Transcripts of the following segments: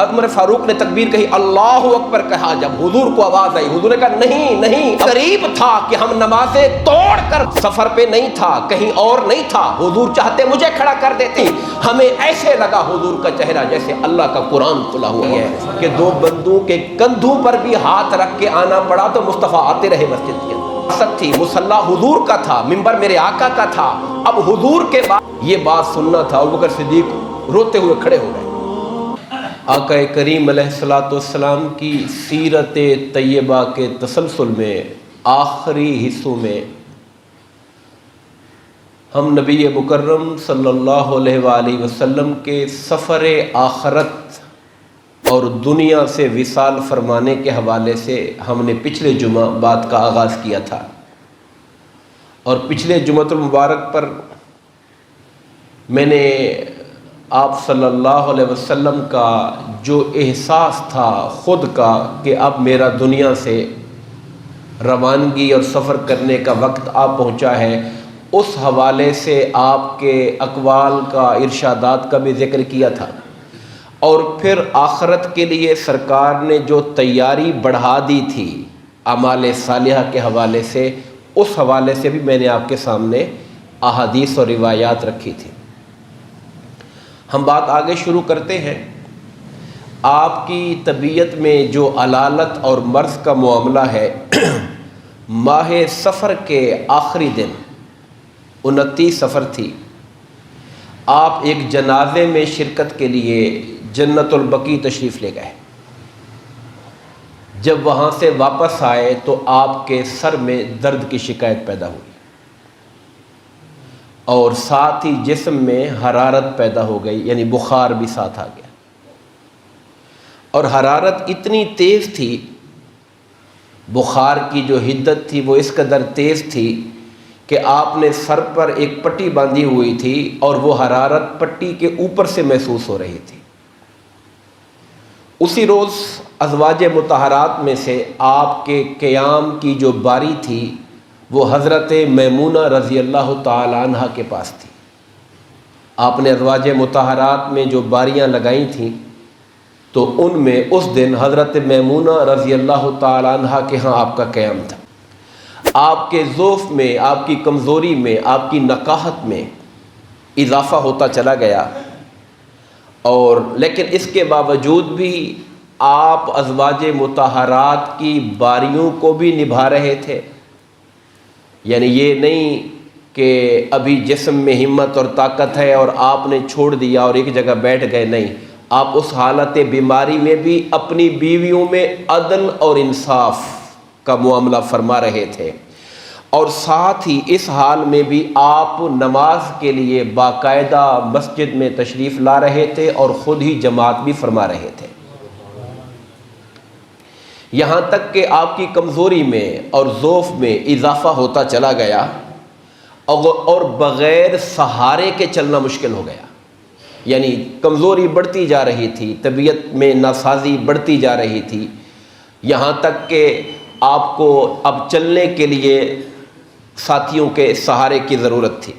عمر فاروق نے تکبیر کہی، اللہ اکبر کہا، جب حضور کو آواز آئی، حضور نے کہا نہیں نہیں، قریب تھا کہ ہم نمازیں توڑ کر، سفر پہ نہیں تھا، کہیں اور نہیں تھا، حضور چاہتے مجھے کھڑا کر دیتے، ہمیں ایسے لگا حضور کا چہرہ جیسے اللہ کا قرآن کھلا ہوا ہے کہ دو بندوں کے کندھوں پر بھی ہاتھ رکھ کے آنا پڑا تو مصطفیٰ آتے رہے مسجد کے اندر تھی، مصلی حضور کا تھا، منبر میرے آقا کا تھا، اب حضور کے بعد یہ بات سننا تھا۔ ابوبکر صدیق روتے ہوئے کھڑے ہو گئے۔ آقا کریم علیہ الصلوۃ والسلام کی سیرت طیبہ کے تسلسل میں آخری حصوں میں ہم نبی مکرم صلی اللہ علیہ وآلہ وسلم کے سفر آخرت اور دنیا سے وصال فرمانے کے حوالے سے ہم نے پچھلے جمعہ بات کا آغاز کیا تھا، اور پچھلے جمعۃ المبارک پر میں نے آپ صلی اللہ علیہ وسلم کا جو احساس تھا خود کا کہ اب میرا دنیا سے روانگی اور سفر کرنے کا وقت آ پہنچا ہے، اس حوالے سے آپ کے اقوال کا، ارشادات کا بھی ذکر کیا تھا، اور پھر آخرت کے لیے سرکار نے جو تیاری بڑھا دی تھی اعمال صالحہ کے حوالے سے، اس حوالے سے بھی میں نے آپ کے سامنے احادیث اور روایات رکھی تھی۔ ہم بات آگے شروع کرتے ہیں۔ آپ کی طبیعت میں جو علالت اور مرض کا معاملہ ہے، ماہ سفر کے آخری دن 29 سفر تھی، آپ ایک جنازے میں شرکت کے لیے جنت البقیع تشریف لے گئے۔ جب وہاں سے واپس آئے تو آپ کے سر میں درد کی شکایت پیدا ہوئی، اور ساتھ ہی جسم میں حرارت پیدا ہو گئی، یعنی بخار بھی ساتھ آ گیا، اور حرارت اتنی تیز تھی، بخار کی جو حدت تھی وہ اس قدر تیز تھی کہ آپ نے سر پر ایک پٹی باندھی ہوئی تھی اور وہ حرارت پٹی کے اوپر سے محسوس ہو رہی تھی۔ اسی روز ازواج مطہرات میں سے آپ کے قیام کی جو باری تھی وہ حضرت میمونہ رضی اللہ تعالی عنہ کے پاس تھی۔ آپ نے ازواج مطہرات میں جو باریاں لگائی تھیں تو ان میں اس دن حضرت میمونہ رضی اللہ تعالی عنہ کے ہاں آپ کا قیام تھا۔ آپ کے ضعف میں، آپ کی کمزوری میں، آپ کی نقاہت میں اضافہ ہوتا چلا گیا، اور لیکن اس کے باوجود بھی آپ ازواج مطہرات کی باریوں کو بھی نبھا رہے تھے۔ یعنی یہ نہیں کہ ابھی جسم میں ہمت اور طاقت ہے اور آپ نے چھوڑ دیا اور ایک جگہ بیٹھ گئے، نہیں، آپ اس حالت بیماری میں بھی اپنی بیویوں میں عدل اور انصاف کا معاملہ فرما رہے تھے، اور ساتھ ہی اس حال میں بھی آپ نماز کے لیے باقاعدہ مسجد میں تشریف لا رہے تھے اور خود ہی جماعت بھی فرما رہے تھے، یہاں تک کہ آپ کی کمزوری میں اور ضعف میں اضافہ ہوتا چلا گیا، اور بغیر سہارے کے چلنا مشکل ہو گیا۔ یعنی کمزوری بڑھتی جا رہی تھی، طبیعت میں ناسازی بڑھتی جا رہی تھی، یہاں تک کہ آپ کو اب چلنے کے لیے ساتھیوں کے سہارے کی ضرورت تھی،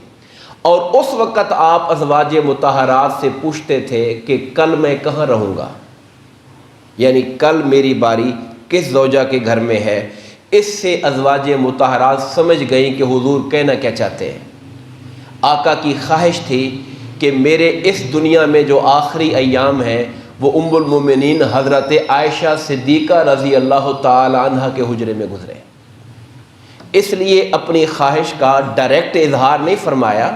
اور اس وقت آپ ازواج مطہرات سے پوچھتے تھے کہ کل میں کہاں رہوں گا، یعنی کل میری باری کس زوجہ کے گھر میں ہے۔ اس سے ازواج مطہرات سمجھ گئیں کہ حضور کہنا کیا چاہتے ہیں۔ آقا کی خواہش تھی کہ میرے اس دنیا میں جو آخری ایام ہیں وہ ام المومنین حضرت عائشہ صدیقہ رضی اللہ تعالی عنہ کے حجرے میں گزرے، اس لیے اپنی خواہش کا ڈائریکٹ اظہار نہیں فرمایا،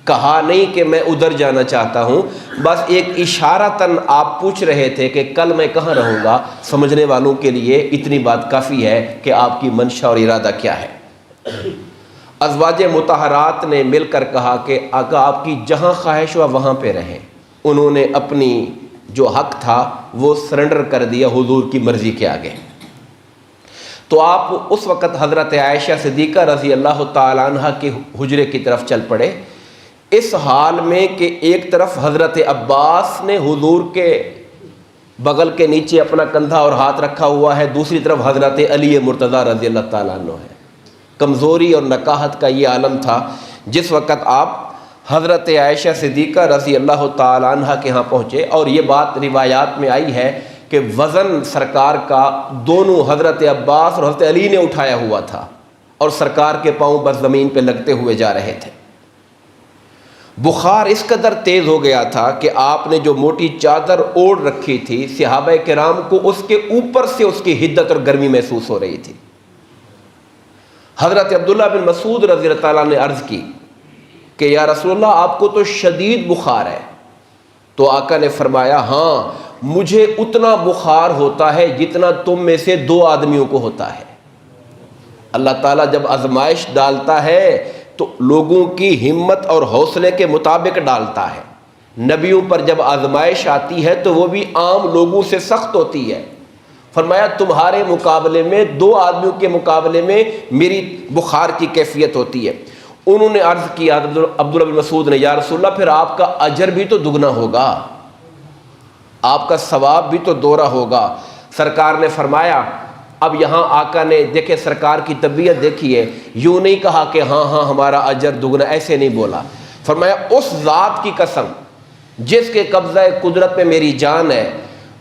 کہا نہیں کہ میں ادھر جانا چاہتا ہوں، بس ایک اشارتاً آپ پوچھ رہے تھے کہ کل میں کہاں رہوں گا۔ سمجھنے والوں کے لیے اتنی بات کافی ہے کہ آپ کی منشا اور ارادہ کیا ہے۔ ازواج مطہرات نے مل کر کہا کہ آقا آپ کی جہاں خواہش ہوا وہاں پہ رہیں۔ انہوں نے اپنی جو حق تھا وہ سرنڈر کر دیا حضور کی مرضی کے آگے۔ تو آپ اس وقت حضرت عائشہ صدیقہ رضی اللہ تعالی عنہ کے حجرے کی طرف چل پڑے، اس حال میں کہ ایک طرف حضرت عباس نے حضور کے بغل کے نیچے اپنا کندھا اور ہاتھ رکھا ہوا ہے، دوسری طرف حضرت علی مرتضیٰ رضی اللہ تعالیٰ عنہ ہے۔ کمزوری اور نکاہت کا یہ عالم تھا جس وقت آپ حضرت عائشہ صدیقہ رضی اللہ تعالیٰ عنہ کے ہاں پہنچے، اور یہ بات روایات میں آئی ہے کہ وزن سرکار کا دونوں حضرت عباس اور حضرت علی نے اٹھایا ہوا تھا، اور سرکار کے پاؤں بس زمین پہ لگتے ہوئے جا رہے تھے۔ بخار اس قدر تیز ہو گیا تھا کہ آپ نے جو موٹی چادر اوڑھ رکھی تھی، صحابہ کرام کو اس کے اوپر سے اس کی حدت اور گرمی محسوس ہو رہی تھی۔ حضرت عبداللہ بن مسعود رضی اللہ تعالیٰ نے عرض کی کہ یا رسول اللہ، آپ کو تو شدید بخار ہے۔ تو آقا نے فرمایا ہاں، مجھے اتنا بخار ہوتا ہے جتنا تم میں سے 2 آدمیوں کو ہوتا ہے۔ اللہ تعالیٰ جب آزمائش ڈالتا ہے تو لوگوں کی ہمت اور حوصلے کے مطابق ڈالتا ہے۔ نبیوں پر جب آزمائش آتی ہے تو وہ بھی عام لوگوں سے سخت ہوتی ہے۔ فرمایا تمہارے مقابلے میں 2 آدمیوں کے مقابلے میں میری بخار کی کیفیت ہوتی ہے۔ انہوں نے عرض کیا، عبداللہ بن مسعود نے، یا رسول اللہ، پھر آپ کا اجر بھی تو دگنا ہوگا، آپ کا ثواب بھی تو دوہرا ہوگا۔ سرکار نے فرمایا، اب یہاں آقا نے دیکھے سرکار کی طبیعت دیکھیے، یوں نہیں کہا کہ ہاں ہاں ہمارا اجر دگنا، ایسے نہیں بولا۔ فرمایا اس ذات کی قسم جس کے قبضہ قدرت میں میری جان ہے،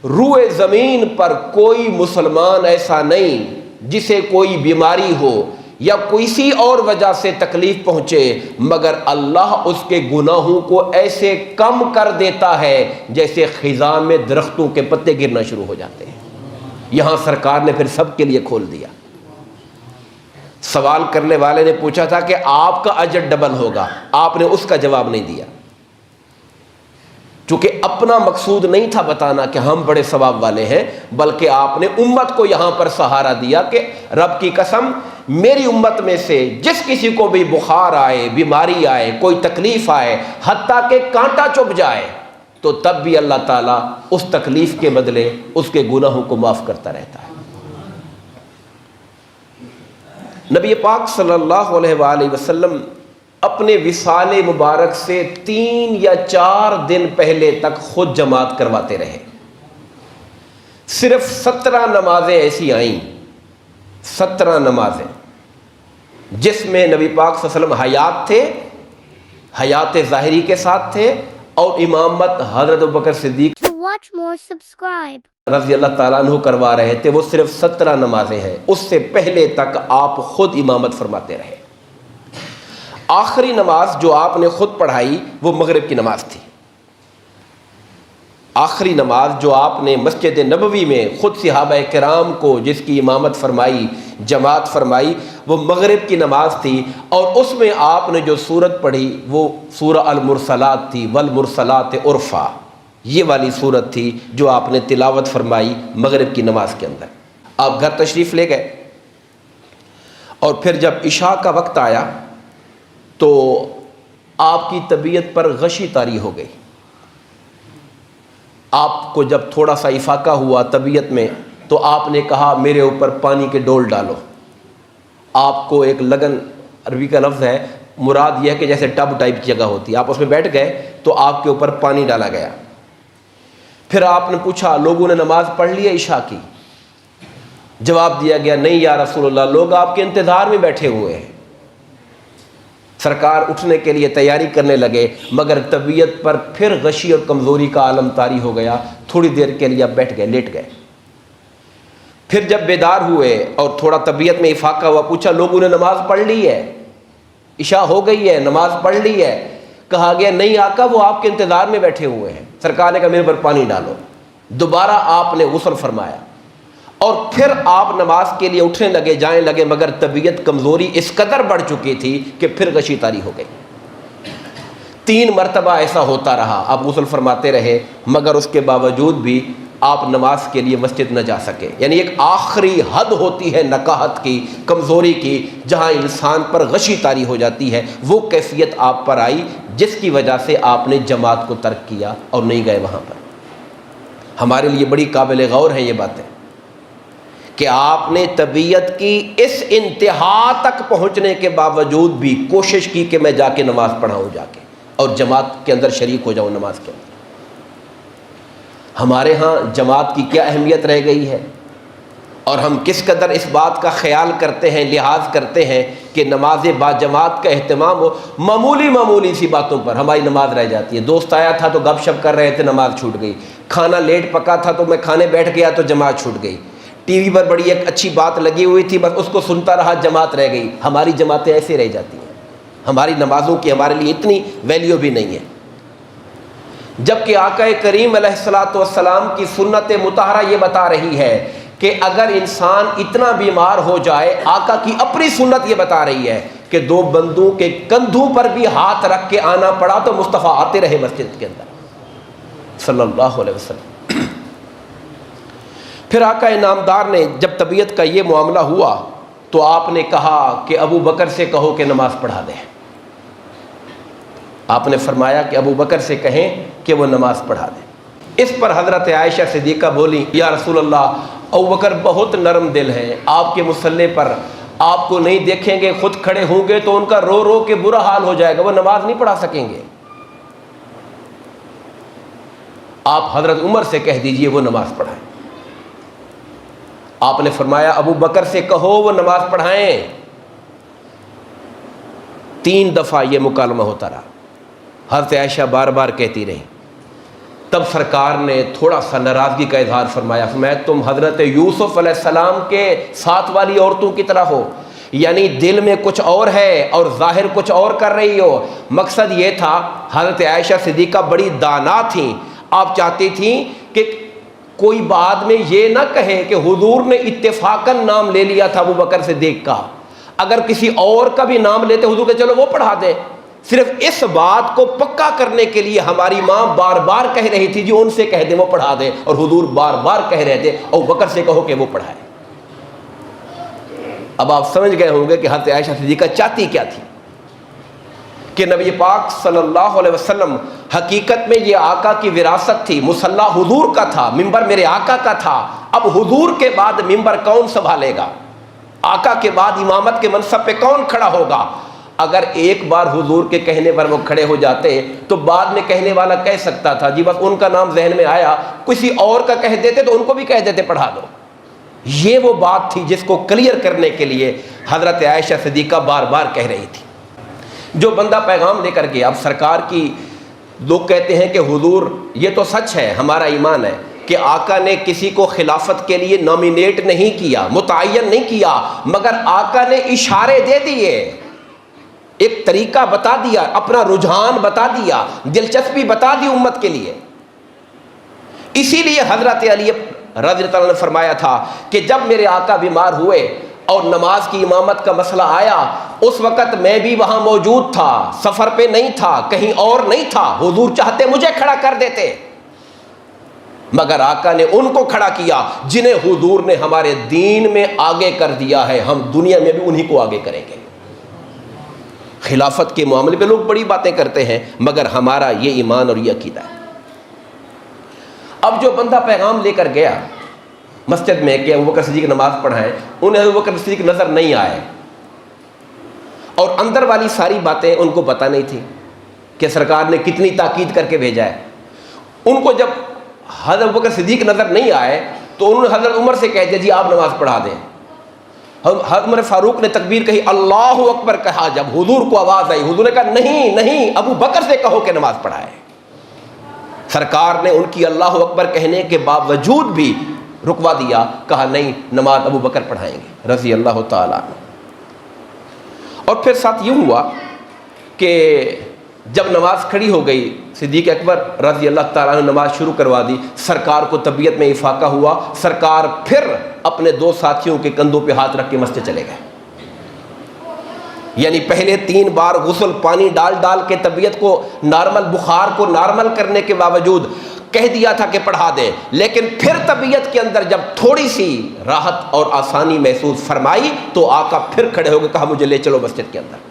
روئے زمین پر کوئی مسلمان ایسا نہیں جسے کوئی بیماری ہو یا کسی اور وجہ سے تکلیف پہنچے، مگر اللہ اس کے گناہوں کو ایسے کم کر دیتا ہے جیسے خزاں میں درختوں کے پتے گرنا شروع ہو جاتے ہیں۔ یہاں سرکار نے پھر سب کے لیے کھول دیا۔ سوال کرنے والے نے پوچھا تھا کہ آپ کا اجر ڈبل ہوگا، آپ نے اس کا جواب نہیں دیا، چونکہ اپنا مقصود نہیں تھا بتانا کہ ہم بڑے ثواب والے ہیں، بلکہ آپ نے امت کو یہاں پر سہارا دیا کہ رب کی قسم، میری امت میں سے جس کسی کو بھی بخار آئے، بیماری آئے، کوئی تکلیف آئے، حتیٰ کہ کانٹا چبھ جائے، تو تب بھی اللہ تعالیٰ اس تکلیف کے بدلے اس کے گناہوں کو معاف کرتا رہتا ہے۔ نبی پاک صلی اللہ علیہ وآلہ وسلم اپنے وصال مبارک سے 3 یا 4 دن پہلے تک خود جماعت کرواتے رہے۔ صرف 17 نمازیں ایسی آئیں، 17 نمازیں جس میں نبی پاک صلی اللہ علیہ وسلم حیات تھے، حیات ظاہری کے ساتھ تھے، اور امامت حضرت ابوبکر صدیق رضی اللہ تعالیٰ عنہ کروا رہے تھے۔ وہ صرف 17 نمازیں ہیں، اس سے پہلے تک آپ خود امامت فرماتے رہے۔ آخری نماز جو آپ نے خود پڑھائی وہ مغرب کی نماز تھی۔ آخری نماز جو آپ نے مسجد نبوی میں خود صحابہ کرام کو جس کی امامت فرمائی، جماعت فرمائی، وہ مغرب کی نماز تھی، اور اس میں آپ نے جو سورت پڑھی وہ سورہ المرسلات تھی، والمرسلات عرفا، یہ والی سورت تھی جو آپ نے تلاوت فرمائی مغرب کی نماز کے اندر۔ آپ گھر تشریف لے گئے، اور پھر جب عشاء کا وقت آیا تو آپ کی طبیعت پر غشی طاری ہو گئی۔ آپ کو جب تھوڑا سا افاقہ ہوا طبیعت میں تو آپ نے کہا میرے اوپر پانی کے ڈول ڈالو۔ آپ کو ایک لگن، عربی کا لفظ ہے، مراد یہ ہے کہ جیسے ٹب ٹائپ کی جگہ ہوتی ہے، آپ اس میں بیٹھ گئے تو آپ کے اوپر پانی ڈالا گیا۔ پھر آپ نے پوچھا لوگوں نے نماز پڑھ لی ہے عشاء کی؟ جواب دیا گیا نہیں یا رسول اللہ، لوگ آپ کے انتظار میں بیٹھے ہوئے ہیں۔ سرکار اٹھنے کے لیے تیاری کرنے لگے، مگر طبیعت پر پھر غشی اور کمزوری کا عالم طاری ہو گیا۔ تھوڑی دیر کے لیے اب بیٹھ گئے، لیٹ گئے۔ پھر جب بیدار ہوئے اور تھوڑا طبیعت میں افاقہ ہوا، پوچھا لوگوں نے نماز پڑھ لی ہے؟ عشاء ہو گئی ہے، نماز پڑھ لی ہے؟ کہا گیا نہیں آقا، وہ آپ کے انتظار میں بیٹھے ہوئے ہیں۔ سرکار نے کہا میرے پر پانی ڈالو۔ دوبارہ آپ نے غسل فرمایا، اور پھر آپ نماز کے لیے اٹھنے لگے، جائیں لگے، مگر طبیعت کمزوری اس قدر بڑھ چکی تھی کہ پھر غشی طاری ہو گئی۔ 3 مرتبہ ایسا ہوتا رہا، آپ غسل فرماتے رہے، مگر اس کے باوجود بھی آپ نماز کے لیے مسجد نہ جا سکے۔ یعنی ایک آخری حد ہوتی ہے نقاہت کی، کمزوری کی، جہاں انسان پر غشی طاری ہو جاتی ہے۔ وہ کیفیت آپ پر آئی جس کی وجہ سے آپ نے جماعت کو ترک کیا اور نہیں گئے وہاں پر۔ ہمارے لیے بڑی قابل غور ہیں یہ باتیں کہ آپ نے طبیعت کی اس انتہا تک پہنچنے کے باوجود بھی کوشش کی کہ میں جا کے نماز پڑھاؤں، جا کے اور جماعت کے اندر شریک ہو جاؤں نماز کے اندر۔ ہمارے ہاں جماعت کی کیا اہمیت رہ گئی ہے، اور ہم کس قدر اس بات کا خیال کرتے ہیں، لحاظ کرتے ہیں کہ نماز باجماعت کا اہتمام ہو، معمولی سی باتوں پر ہماری نماز رہ جاتی ہے۔ دوست آیا تھا تو گپ شپ کر رہے تھے، نماز چھوٹ گئی۔ کھانا لیٹ پکا تھا تو میں کھانے بیٹھ گیا تو جماعت چھوٹ گئی۔ ٹی وی پر بڑی ایک اچھی بات لگی ہوئی تھی، بس اس کو سنتا رہا، جماعت رہ گئی۔ ہماری جماعتیں ایسے رہ جاتی ہیں، ہماری نمازوں کی ہمارے لیے اتنی ویلیو بھی نہیں ہے۔ جبکہ آقا کریم علیہ الصلوۃ والسلام کی سنت مطہرہ یہ بتا رہی ہے کہ اگر انسان اتنا بیمار ہو جائے، آقا کی اپنی سنت یہ بتا رہی ہے کہ دو بندوں کے کندھوں پر بھی ہاتھ رکھ کے آنا پڑا تو مصطفیٰ آتے رہے مسجد کے اندر صلی اللہ علیہ وسلم۔ پھر آقا نامدار نے جب طبیعت کا یہ معاملہ ہوا تو آپ نے کہا کہ ابو بکر سے کہو کہ نماز پڑھا دیں۔ آپ نے فرمایا کہ ابو بکر سے کہیں کہ وہ نماز پڑھا دیں۔ اس پر حضرت عائشہ صدیقہ بولی، یا رسول اللہ، ابو بکر بہت نرم دل ہیں، آپ کے مصلی پر آپ کو نہیں دیکھیں گے، خود کھڑے ہوں گے تو ان کا رو رو کے برا حال ہو جائے گا، وہ نماز نہیں پڑھا سکیں گے۔ آپ حضرت عمر سے کہہ دیجئے وہ نماز پڑھائیں۔ آپ نے فرمایا ابو بکر سے کہو وہ نماز پڑھائیں۔ 3 دفعہ یہ مکالمہ ہوتا رہا، حضرت عائشہ بار بار کہتی رہی۔ تب سرکار نے تھوڑا سا ناراضگی کا اظہار فرمایا، تم حضرت یوسف علیہ السلام کے ساتھ والی عورتوں کی طرح ہو، یعنی دل میں کچھ اور ہے اور ظاہر کچھ اور کر رہی ہو۔ مقصد یہ تھا، حضرت عائشہ صدیقہ بڑی دانا تھیں، آپ چاہتی تھیں کہ کوئی بعد میں یہ نہ کہے کہ حضور نے اتفاقاً نام لے لیا تھا ابو بکر صدیق کا، اگر کسی اور کا بھی نام لیتے حضور کہ چلو وہ پڑھا دے۔ صرف اس بات کو پکا کرنے کے لیے ہماری ماں بار بار کہہ رہی تھی جی ان سے کہہ دیں وہ پڑھا دیں، اور حضور بار بار کہہ رہے تھے ابو بکر سے کہو کہ وہ پڑھائے۔ اب آپ سمجھ گئے ہوں گے کہ حضرت عائشہ صدیقہ چاہتی کیا تھی، کہ نبی پاک صلی اللہ علیہ وسلم حقیقت میں یہ آقا کی وراثت تھی، مصلی حضور کا تھا، ممبر میرے آقا کا تھا، اب حضور کے بعد ممبر کون سنبھالے گا، آقا کے بعد امامت کے منصب پہ کون کھڑا ہوگا۔ اگر ایک بار حضور کے کہنے پر وہ کھڑے ہو جاتے تو بعد میں کہنے والا کہہ سکتا تھا جی بس ان کا نام ذہن میں آیا، کسی اور کا کہہ دیتے تو ان کو بھی کہہ دیتے پڑھا دو۔ یہ وہ بات تھی جس کو کلیئر کرنے کے لیے حضرت عائشہ صدیقہ بار بار کہہ رہی تھی۔ جو بندہ پیغام لے کر کے، اب سرکار کی لوگ کہتے ہیں کہ حضور، یہ تو سچ ہے، ہمارا ایمان ہے کہ آقا نے کسی کو خلافت کے لیے نامینیٹ نہیں کیا، متعین نہیں کیا، مگر آقا نے اشارے دے دیے، ایک طریقہ بتا دیا، اپنا رجحان بتا دیا، دلچسپی بتا دی امت کے لیے۔ اسی لیے حضرت علی رضی اللہ عنہ نے فرمایا تھا کہ جب میرے آقا بیمار ہوئے اور نماز کی امامت کا مسئلہ آیا، اس وقت میں بھی وہاں موجود تھا، سفر پہ نہیں تھا، کہیں اور نہیں تھا، حضور چاہتے مجھے کھڑا کر دیتے، مگر آقا نے ان کو کھڑا کیا جنہیں حضور نے ہمارے دین میں آگے کر دیا ہے، ہم دنیا میں بھی انہی کو آگے کریں گے۔ خلافت کے معاملے پہ لوگ بڑی باتیں کرتے ہیں، مگر ہمارا یہ ایمان اور یہ عقیدہ ہے۔ اب جو بندہ پیغام لے کر گیا مسجد میں کہ ابوبکر صدیق نماز پڑھائیں، انہیں ابوبکر صدیق نظر نہیں آئے، اور اندر والی ساری باتیں ان کو پتہ نہیں تھی کہ سرکار نے کتنی تاکید کر کے بھیجا ہے۔ ان کو جب حضرت ابوبکر صدیق نظر نہیں آئے تو انہوں نے حضرت عمر سے کہہ دیا جی آپ نماز پڑھا دیں۔ حضرت عمر فاروق نے تکبیر کہی، اللہ اکبر کہا، جب حضور کو آواز آئی حضور نے کہا نہیں نہیں، ابو بکر سے کہو کہ نماز پڑھائے۔ سرکار نے ان کی اللہ اکبر کہنے کے باوجود بھی رکوا دیا، کہا نہیں، نماز ابو بکر پڑھائیں گے رضی اللہ تعالیٰ عنہ۔ اور پھر ساتھ یوں ہوا کہ جب نماز کھڑی ہو گئی، صدیق اکبر رضی اللہ تعالیٰ عنہ نماز شروع کروا دی، سرکار کو طبیعت میں افاقہ ہوا، سرکار پھر اپنے 2 ساتھیوں کے کندھوں پہ ہاتھ رکھ کے مسجد چلے گئے۔ یعنی پہلے 3 بار غسل پانی ڈال ڈال کے طبیعت کو نارمل، بخار کو نارمل کرنے کے باوجود کہہ دیا تھا کہ پڑھا دیں، لیکن پھر طبیعت کے اندر جب تھوڑی سی راحت اور آسانی محسوس فرمائی تو آقا پھر کھڑے ہو کے کہا مجھے لے چلو مسجد کے اندر۔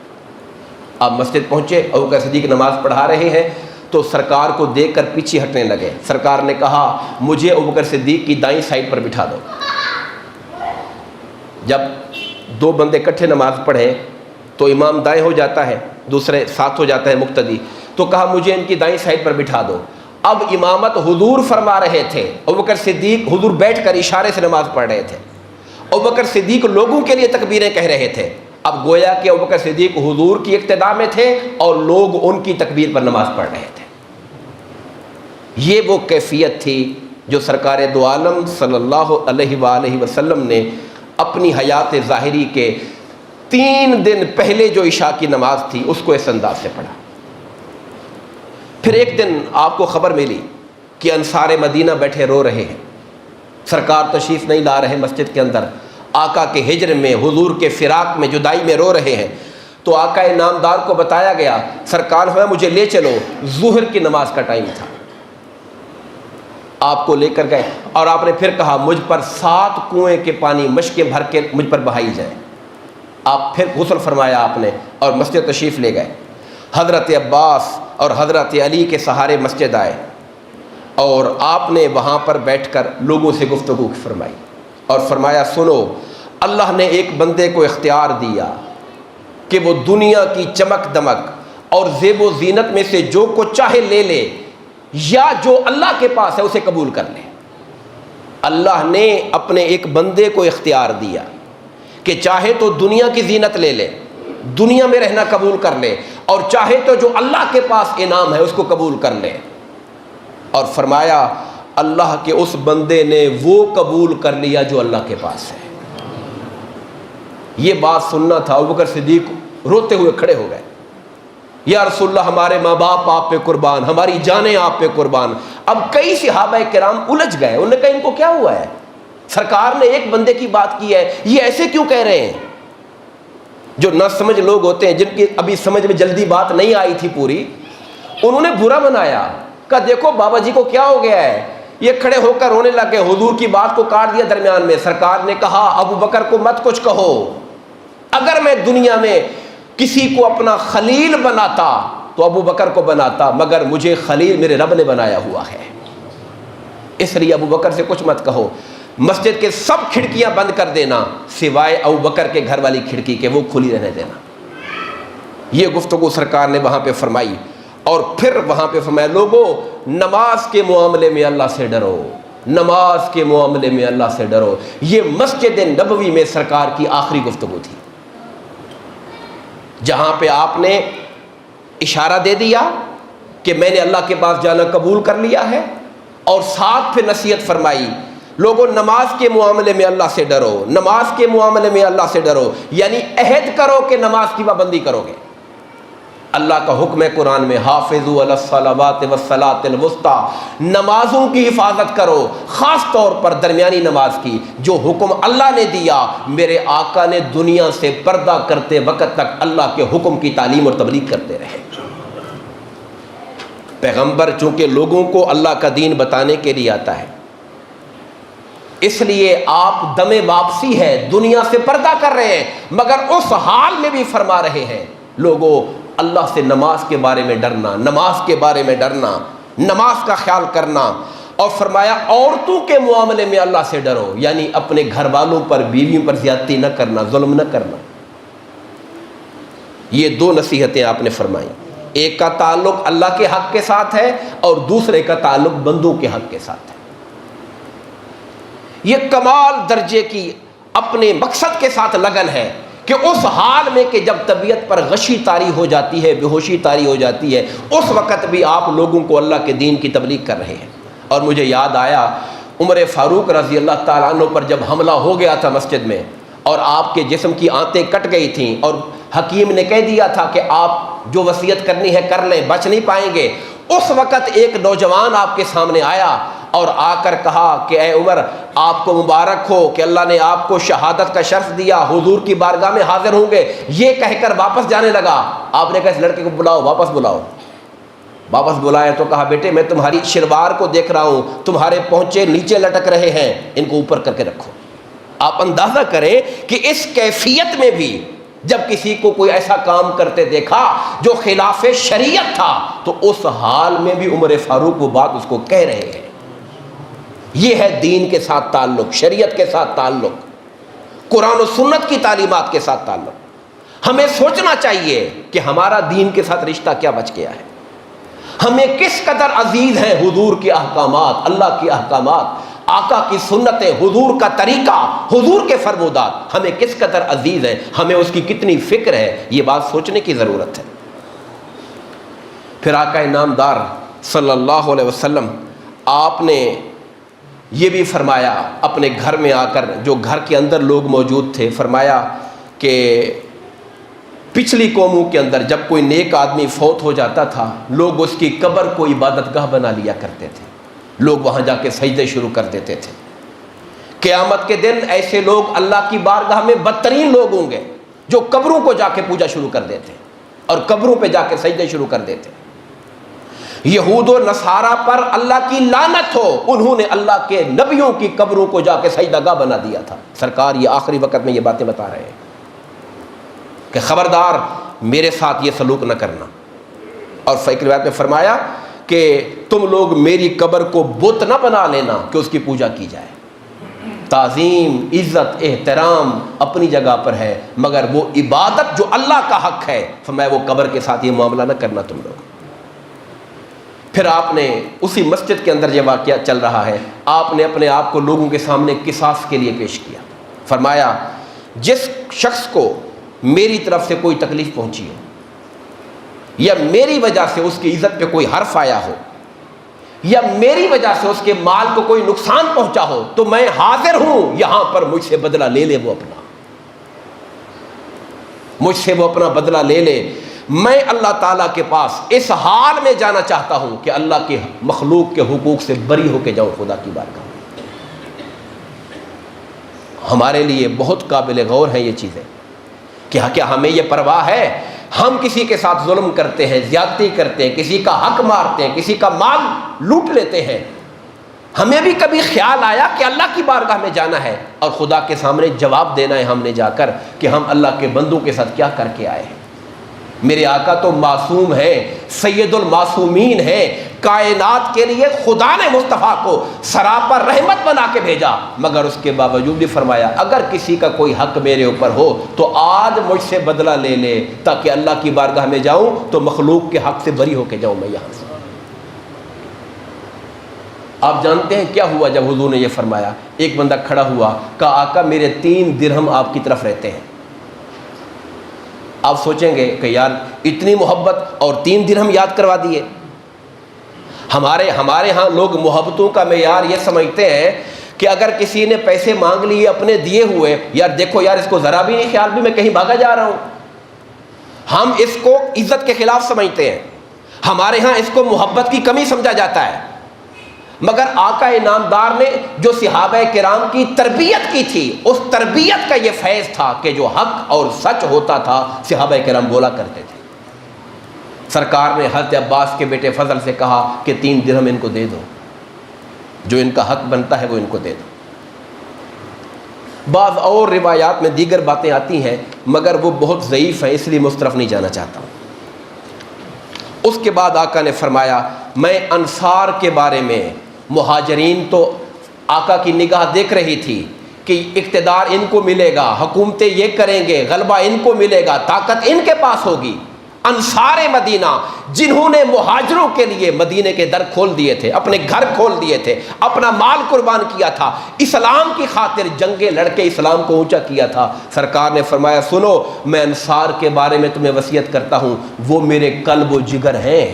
آپ مسجد پہنچے، ابوبکر صدیق نماز پڑھا رہے ہیں تو سرکار کو دیکھ کر پیچھے ہٹنے لگے۔ سرکار نے کہا مجھے ابوبکر صدیق کی دائیں سائڈ پر بٹھا دو۔ جب 2 بندے اکٹھے نماز پڑھیں تو امام دائیں ہو جاتا ہے، دوسرے ساتھ ہو جاتا ہے مقتدی، تو کہا مجھے ان کی دائیں سائڈ پر بٹھا دو۔ اب امامت حضور فرما رہے تھے، ابوبکر صدیق حضور بیٹھ کر اشارے سے نماز پڑھ رہے تھے، ابوبکر صدیق لوگوں کے لیے تکبیریں کہہ رہے تھے، اب گویا کہ ابوبکر صدیق حضور کی اقتداء میں تھے اور لوگ ان کی تکبیر پر نماز پڑھ رہے تھے۔ یہ وہ کیفیت تھی جو سرکار دو عالم صلی اللہ علیہ وآلہ وسلم نے اپنی حیات ظاہری کے 3 دن پہلے جو عشاء کی نماز تھی اس کو اس انداز سے پڑھا۔ پھر ایک دن آپ کو خبر ملی کہ انصار مدینہ بیٹھے رو رہے ہیں، سرکار تشریف نہیں لا رہے مسجد کے اندر، آقا کے ہجر میں، حضور کے فراق میں، جدائی میں رو رہے ہیں۔ تو آقا نامدار کو بتایا گیا، سرکار ہوا مجھے لے چلو، ظہر کی نماز کا ٹائم تھا۔ آپ کو لے کر گئے اور آپ نے پھر کہا مجھ پر 7 کنویں کے پانی مشکیں بھر کے مجھ پر بہائی جائے۔ آپ پھر غسل فرمایا آپ نے اور مسجد تشریف لے گئے۔ حضرت عباس اور حضرت علی کے سہارے مسجد آئے اور آپ نے وہاں پر بیٹھ کر لوگوں سے گفتگو فرمائی اور فرمایا سنو، اللہ نے ایک بندے کو اختیار دیا کہ وہ دنیا کی چمک دمک اور زیب و زینت میں سے جو کچھ چاہے لے لے، یا جو اللہ کے پاس ہے اسے قبول کر لے۔ اللہ نے اپنے ایک بندے کو اختیار دیا کہ چاہے تو دنیا کی زینت لے لے، دنیا میں رہنا قبول کر لے، اور چاہے تو جو اللہ کے پاس انعام ہے اس کو قبول کر لے۔ اور فرمایا اللہ کے اس بندے نے وہ قبول کر لیا جو اللہ کے پاس ہے۔ یہ بات سننا تھا، ابوبکر صدیق روتے ہوئے کھڑے ہو گئے، یا رسول اللہ ہمارے ماں باپ آپ پہ قربان، ہماری جانیں آپ پہ قربان۔ اب کئی صحابہ کرام الجھ گئے، انہوں نے کہا ان کو کیا ہوا ہے، سرکار نے ایک بندے کی بات کی ہے، یہ ایسے کیوں کہہ رہے ہیں؟ جو نہ سمجھ لوگ ہوتے ہیں، جن کی ابھی سمجھ میں جلدی بات نہیں آئی تھی پوری، انہوں نے برا منایا، کہا دیکھو بابا جی کو کیا ہو گیا ہے، یہ کھڑے ہو کر رونے لگے، حضور کی بات کو کاٹ دیا درمیان میں۔ سرکار نے کہا ابو بکر کو مت کچھ کہو، اگر میں دنیا میں کسی کو اپنا خلیل بناتا تو ابو بکر کو بناتا، مگر مجھے خلیل میرے رب نے بنایا ہوا ہے، اس لیے ابو بکر سے کچھ مت کہو۔ مسجد کے سب کھڑکیاں بند کر دینا سوائے ابو بکر کے گھر والی کھڑکی کے، وہ کھلی رہنے دینا۔ یہ گفتگو سرکار نے وہاں پہ فرمائی، اور پھر وہاں پہ فرمایا لوگوں نماز کے معاملے میں اللہ سے ڈرو، نماز کے معاملے میں اللہ سے ڈرو۔ یہ مسجد نبوی میں سرکار کی آخری گفتگو تھی، جہاں پہ آپ نے اشارہ دے دیا کہ میں نے اللہ کے پاس جانا قبول کر لیا ہے، اور ساتھ پھر نصیحت فرمائی لوگوں نماز کے معاملے میں اللہ سے ڈرو، نماز کے معاملے میں اللہ سے ڈرو، یعنی عہد کرو کہ نماز کی پابندی کرو گے۔ اللہ کا حکم ہے قرآن میں حافظوا علی الصلوات والصلاۃ الوسطیٰ، نمازوں کی حفاظت کرو، خاص طور پر درمیانی نماز کی۔ جو حکم اللہ نے دیا، میرے آقا نے دنیا سے پردہ کرتے وقت تک اللہ کے حکم کی تعلیم اور تبلیغ کرتے رہے۔ پیغمبر چونکہ لوگوں کو اللہ کا دین بتانے کے لیے آتا ہے، اس لیے آپ دم واپسی ہے، دنیا سے پردہ کر رہے ہیں، مگر اس حال میں بھی فرما رہے ہیں لوگوں اللہ سے نماز کے بارے میں ڈرنا، نماز کے بارے میں ڈرنا، نماز کا خیال کرنا۔ اور فرمایا عورتوں کے معاملے میں اللہ سے ڈرو، یعنی اپنے گھر والوں پر، بیویوں پر زیادتی نہ کرنا، ظلم نہ کرنا۔ یہ 2 نصیحتیں آپ نے فرمائی، ایک کا تعلق اللہ کے حق کے ساتھ ہے اور دوسرے کا تعلق بندوں کے حق کے ساتھ ہے۔ یہ کمال درجے کی اپنے مقصد کے ساتھ لگن ہے کہ اس حال میں کہ جب طبیعت پر غشی طاری ہو جاتی ہے، بے ہوشی طاری ہو جاتی ہے، اس وقت بھی آپ لوگوں کو اللہ کے دین کی تبلیغ کر رہے ہیں۔ اور مجھے یاد آیا عمر فاروق رضی اللہ تعالیٰ عنہ پر جب حملہ ہو گیا تھا مسجد میں، اور آپ کے جسم کی آنتیں کٹ گئی تھیں، اور حکیم نے کہہ دیا تھا کہ آپ جو وصیت کرنی ہے کر لیں، بچ نہیں پائیں گے۔ اس وقت ایک نوجوان آپ کے سامنے آیا اور آ کر کہا کہ اے عمر آپ کو مبارک ہو کہ اللہ نے آپ کو شہادت کا شرف دیا، حضور کی بارگاہ میں حاضر ہوں گے۔ یہ کہہ کر واپس جانے لگا، آپ نے کہا اس لڑکے کو بلاؤ، واپس بلاؤ۔ واپس بلایا تو کہا بیٹے میں تمہاری شلوار کو دیکھ رہا ہوں، تمہارے پونچے نیچے لٹک رہے ہیں، ان کو اوپر کر کے رکھو۔ آپ اندازہ کریں کہ اس کیفیت میں بھی جب کسی کو کوئی ایسا کام کرتے دیکھا جو خلاف شریعت تھا، تو اس حال میں بھی عمر فاروق وہ بات اس کو کہہ رہے ہیں۔ یہ ہے دین کے ساتھ تعلق، شریعت کے ساتھ تعلق، قرآن و سنت کی تعلیمات کے ساتھ تعلق۔ ہمیں سوچنا چاہیے کہ ہمارا دین کے ساتھ رشتہ کیا بچ گیا ہے، ہمیں کس قدر عزیز ہیں حضور کے احکامات، اللہ کے احکامات۔ آقا کی سنتیں، حضور کا طریقہ، حضور کے فرمودات ہمیں کس قدر عزیز ہیں، ہمیں اس کی کتنی فکر ہے، یہ بات سوچنے کی ضرورت ہے۔ پھر آقا نامدار صلی اللہ علیہ وسلم آپ نے یہ بھی فرمایا اپنے گھر میں آ کر، جو گھر کے اندر لوگ موجود تھے، فرمایا کہ پچھلی قوموں کے اندر جب کوئی نیک آدمی فوت ہو جاتا تھا، لوگ اس کی قبر کو عبادت گاہ بنا لیا کرتے تھے، لوگ وہاں جا کے سجدے شروع کر دیتے تھے۔ قیامت کے دن ایسے لوگ اللہ کی بارگاہ میں بدترین لوگ ہوں گے جو قبروں کو جا کے پوجا شروع کر دیتے اور قبروں پہ جا کے سجدے شروع کر دیتے۔ یہود و نصارہ پر اللہ کی لعنت ہو، انہوں نے اللہ کے نبیوں کی قبروں کو جا کے سجدہ گاہ بنا دیا تھا۔ سرکار یہ آخری وقت میں یہ باتیں بتا رہے ہیں کہ خبردار میرے ساتھ یہ سلوک نہ کرنا۔ اور ایک روایت میں فرمایا کہ تم لوگ میری قبر کو بت نہ بنا لینا کہ اس کی پوجا کی جائے۔ تعظیم، عزت، احترام اپنی جگہ پر ہے، مگر وہ عبادت جو اللہ کا حق ہے، فرمایا وہ قبر کے ساتھ یہ معاملہ نہ کرنا تم لوگ۔ پھر آپ نے اسی مسجد کے اندر یہ واقعہ چل رہا ہے، آپ نے اپنے آپ کو لوگوں کے سامنے قصاص کے لیے پیش کیا۔ فرمایا جس شخص کو میری طرف سے کوئی تکلیف پہنچی ہو یا میری وجہ سے اس کی عزت پہ کوئی حرف آیا ہو یا میری وجہ سے اس کے مال کو کوئی نقصان پہنچا ہو، تو میں حاضر ہوں یہاں پر مجھ سے بدلہ لے لے، وہ اپنا مجھ سے وہ اپنا بدلہ لے لے۔ میں اللہ تعالیٰ کے پاس اس حال میں جانا چاہتا ہوں کہ اللہ کی مخلوق کے حقوق سے بری ہو کے جاؤں خدا کی بارگاہ میں۔ ہمارے لیے بہت قابل غور ہیں یہ چیزیں کہ کیا ہمیں یہ پرواہ ہے؟ ہم کسی کے ساتھ ظلم کرتے ہیں، زیادتی کرتے ہیں، کسی کا حق مارتے ہیں، کسی کا مال لوٹ لیتے ہیں، ہمیں بھی کبھی خیال آیا کہ اللہ کی بارگاہ میں جانا ہے اور خدا کے سامنے جواب دینا ہے ہم نے جا کر کہ ہم اللہ کے بندوں کے ساتھ کیا کر کے آئے ہیں؟ میرے آقا تو معصوم ہے، سید المعصومین ہے، کائنات کے لیے خدا نے مصطفیٰ کو سراپا رحمت بنا کے بھیجا، مگر اس کے باوجود بھی فرمایا اگر کسی کا کوئی حق میرے اوپر ہو تو آج مجھ سے بدلہ لے لے تاکہ اللہ کی بارگاہ میں جاؤں تو مخلوق کے حق سے بری ہو کے جاؤں میں یہاں سے۔ آپ جانتے ہیں کیا ہوا جب حضور نے یہ فرمایا؟ ایک بندہ کھڑا ہوا، کہا آقا میرے 3 درہم آپ کی طرف رہتے ہیں۔ آپ سوچیں گے کہ یار اتنی محبت اور 3 درہم یاد کروا دیے۔ ہمارے ہاں لوگ محبتوں کا معیار یہ سمجھتے ہیں کہ اگر کسی نے پیسے مانگ لیے اپنے دیے ہوئے، یار دیکھو یار اس کو ذرا بھی نہیں خیال بھی میں کہیں بھاگا جا رہا ہوں، ہم اس کو عزت کے خلاف سمجھتے ہیں، ہمارے ہاں اس کو محبت کی کمی سمجھا جاتا ہے۔ مگر آقا انعامدار نے جو صحابہ کرام کی تربیت کی تھی، اس تربیت کا یہ فیض تھا کہ جو حق اور سچ ہوتا تھا صحابہ کرام بولا کرتے تھے۔ سرکار نے حضرت عباس کے بیٹے فضل سے کہا کہ 3 درہم ان کو دے دو، جو ان کا حق بنتا ہے وہ ان کو دے دو۔ بعض اور روایات میں دیگر باتیں آتی ہیں مگر وہ بہت ضعیف ہیں، اس لیے میں اس طرف نہیں جانا چاہتا ہوں۔ اس کے بعد آقا نے فرمایا میں انصار کے بارے میں، مہاجرین تو آقا کی نگاہ دیکھ رہی تھی کہ اقتدار ان کو ملے گا، حکومتیں یہ کریں گے، غلبہ ان کو ملے گا، طاقت ان کے پاس ہوگی۔ انصار مدینہ جنہوں نے مہاجروں کے لیے مدینے کے در کھول دیے تھے، اپنے گھر کھول دیے تھے، اپنا مال قربان کیا تھا، اسلام کی خاطر جنگیں لڑ کے اسلام کو اونچا کیا تھا، سرکار نے فرمایا سنو میں انصار کے بارے میں تمہیں وصیت کرتا ہوں، وہ میرے قلب و جگر ہیں،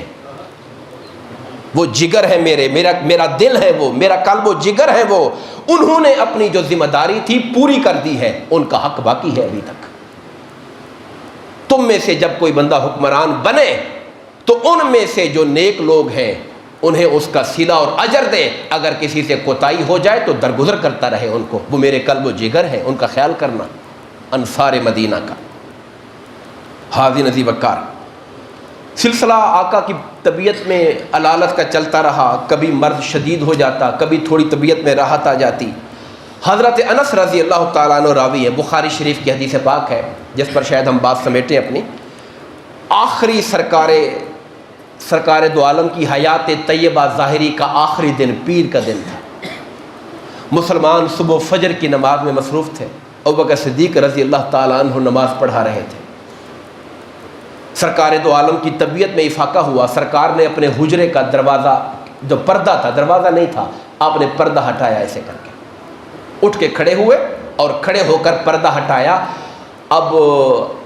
وہ جگر ہے میرا دل ہے، وہ میرا قلب و جگر ہے، وہ انہوں نے اپنی جو ذمہ داری تھی پوری کر دی ہے، ان کا حق باقی ہے ابھی تک۔ تم میں سے جب کوئی بندہ حکمران بنے تو ان میں سے جو نیک لوگ ہیں انہیں اس کا صلہ اور اجر دے، اگر کسی سے کوتاہی ہو جائے تو درگزر کرتا رہے ان کو، وہ میرے قلب و جگر ہے، ان کا خیال کرنا۔ انصار مدینہ کا حاضر نظیر وقار سلسلہ آقا کی طبیعت میں علالت کا چلتا رہا، کبھی مرض شدید ہو جاتا، کبھی تھوڑی طبیعت میں راحت آ جاتی۔ حضرت انس رضی اللہ تعالیٰ عنہ راوی ہے، بخاری شریف کی حدیث پاک ہے جس پر شاید ہم بات سمیٹیں اپنی۔ آخری سرکار دو عالم کی حیات طیبہ ظاہری کا آخری دن پیر کا دن تھا۔ مسلمان صبح فجر کی نماز میں مصروف تھے، ابوبکر صدیق رضی اللہ تعالیٰ عنہ نماز پڑھا رہے تھے۔ سرکار دو عالم کی طبیعت میں افاقہ ہوا، سرکار نے اپنے حجرے کا دروازہ جو پردہ تھا، دروازہ نہیں تھا، آپ نے پردہ ہٹایا ایسے کر کے، اٹھ کے کھڑے ہوئے اور کھڑے ہو کر پردہ ہٹایا۔ اب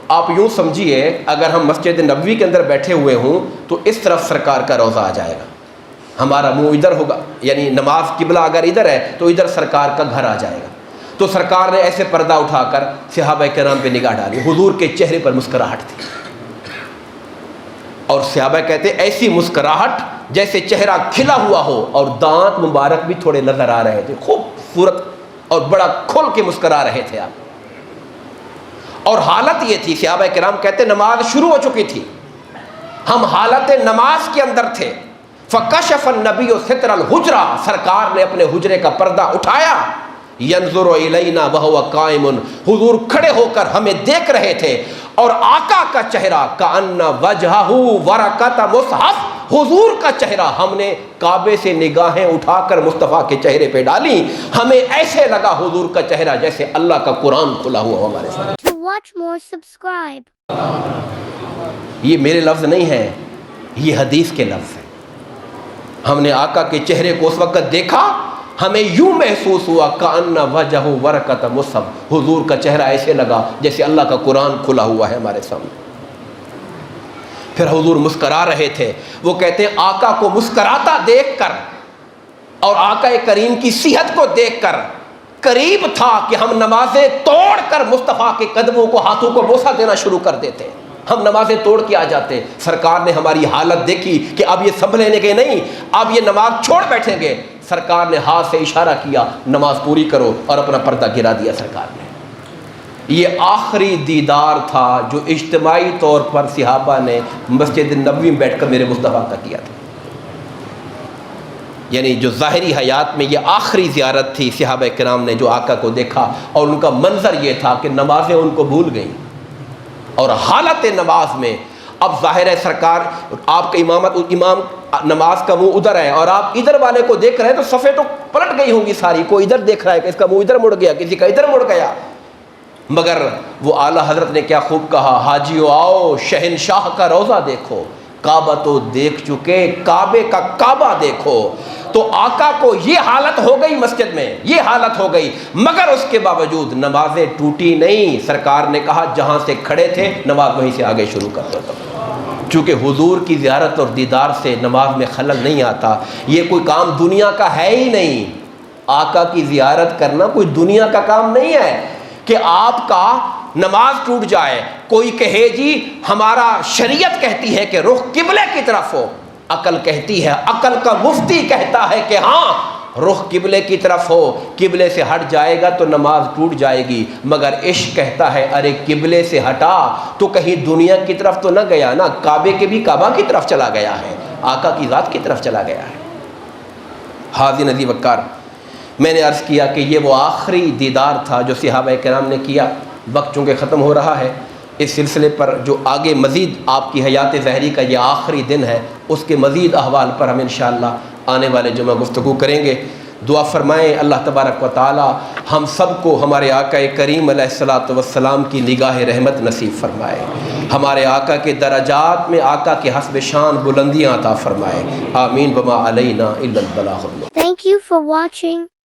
آپ یوں سمجھیے اگر ہم مسجد نبوی کے اندر بیٹھے ہوئے ہوں تو اس طرف سرکار کا روضہ آ جائے گا، ہمارا منہ ادھر ہوگا، یعنی نماز قبلہ اگر ادھر ہے تو ادھر سرکار کا گھر آ جائے گا۔ تو سرکار نے ایسے پردہ اٹھا کر صحابہ کرام پہ نگاہ ڈالی، حضور کے چہرے پر مسکراہٹ تھی، اور صحابہ کہتے ایسی مسکراہٹ جیسے چہرہ کھلا ہوا ہو اور دانت مبارک بھی تھوڑے نظر آ رہے تھے، خوبصورت اور بڑا کھل کے مسکرا رہے تھے آپ۔ اور حالت یہ تھی، صحابہ کرام کہتے نماز شروع ہو چکی تھی، ہم حالت نماز کے اندر تھے۔ فکشف النبی ستر الحجرہ، سرکار نے اپنے حجرے کا پردہ اٹھایا۔ ینظر الینا وہو قائم، حضور کھڑے ہو کر ہمیں دیکھ رہے تھے، اور آقا کا چہرہ کأن وجہہ ورقۃ مصحف، حضور کا چہرہ ہم نے کعبے سے نگاہیں اٹھا کر مصطفیٰ کے چہرے پہ ڈالی، ہمیں ایسے لگا حضور کا چہرہ جیسے اللہ کا قرآن کھلا ہوا ہمارے سامنے۔ Watch more, subscribe. یہ میرے لفظ نہیں ہیں، یہ حدیث کے لفظ ہیں۔ ہم نے آقا کے چہرے کو اس وقت دیکھا، ہمیں یوں محسوس ہوا کأن وجہہ ورقۃ مصحف، حضور کا چہرہ ایسے لگا جیسے اللہ کا قرآن کھلا ہوا ہے ہمارے سامنے۔ پھر حضور مسکرا رہے تھے، وہ کہتے ہیں آقا کو مسکراتا دیکھ کر اور آقا کریم کی صحت کو دیکھ کر قریب تھا کہ ہم نمازیں توڑ کر مصطفیٰ کے قدموں کو، ہاتھوں کو بوسہ دینا شروع کر دیتے، ہم نمازیں توڑ کے آ جاتے۔ سرکار نے ہماری حالت دیکھی کہ اب یہ سنبھلنے کے نہیں، اب یہ نماز چھوڑ بیٹھیں گے، سرکار نے ہاتھ سے اشارہ کیا نماز پوری کرو، اور اپنا پردہ گرا دیا سرکار نے۔ یہ آخری دیدار تھا جو اجتماعی طور پر صحابہ نے مسجد نبوی میں بیٹھ کر میرے مصطفیٰ کا کیا تھا، یعنی جو ظاہری حیات میں یہ آخری زیارت تھی صحابہ کرام نے جو آقا کو دیکھا، اور ان کا منظر یہ تھا کہ نمازیں ان کو بھول گئیں، اور حالت نماز میں اب ظاہر ہے سرکار آپ کا امام نماز کا منہ ادھر ہے اور آپ ادھر والے کو دیکھ رہے ہیں، تو صفیں تو پلٹ گئی ہوں گی ساری، کوئی ادھر دیکھ رہا ہے کہ اس کا منہ ادھر مڑ گیا، کسی کا ادھر مڑ گیا، مگر وہ اعلیٰ حضرت نے کیا خوب کہا، حاجیو آؤ شہنشاہ کا روضہ دیکھو، کعبہ تو دیکھ چکے، کعبے کا کعبہ دیکھو۔ تو آقا کو یہ حالت ہو گئی، مسجد میں یہ حالت ہو گئی، مگر اس کے باوجود نمازیں ٹوٹی نہیں۔ سرکار نے کہا جہاں سے کھڑے تھے نماز وہیں سے آگے شروع کر دو، چونکہ حضور کی زیارت اور دیدار سے نماز میں خلل نہیں آتا، یہ کوئی کام دنیا کا ہے ہی نہیں۔ آقا کی زیارت کرنا کوئی دنیا کا کام نہیں ہے کہ آپ کا نماز ٹوٹ جائے، کوئی کہے جی ہمارا شریعت کہتی ہے کہ رخ قبلے کی طرف ہو، عقل کہتی ہے، عقل کا مفتی کہتا ہے کہ ہاں رخ قبلے کی طرف ہو، قبلے سے ہٹ جائے گا تو نماز ٹوٹ جائے گی، مگر عشق کہتا ہے ارے قبلے سے ہٹا تو کہیں دنیا کی طرف تو نہ گیا نا، کعبے کے بھی کعبہ کی طرف چلا گیا ہے، آقا کی ذات کی طرف چلا گیا ہے۔ حاضرین عزیز وقار، میں نے عرض کیا کہ یہ وہ آخری دیدار تھا جو صحابہ کرام نے کیا۔ وقت چونکہ ختم ہو رہا ہے، اس سلسلے پر جو آگے مزید آپ کی حیات ظاہری کا یہ آخری دن ہے، اس کے مزید احوال پر ہم انشاءاللہ آنے والے جمعہ گفتگو کریں گے۔ دعا فرمائیں اللہ تبارک و تعالی ہم سب کو ہمارے آقا کریم علیہ الصلاۃ والسلام کی نگاہ رحمت نصیب فرمائے، ہمارے آقا کے درجات میں آقا کے حسب شان بلندیاں عطا فرمائے، آمین وما علینا الا البلاغ۔ Thank you for watching.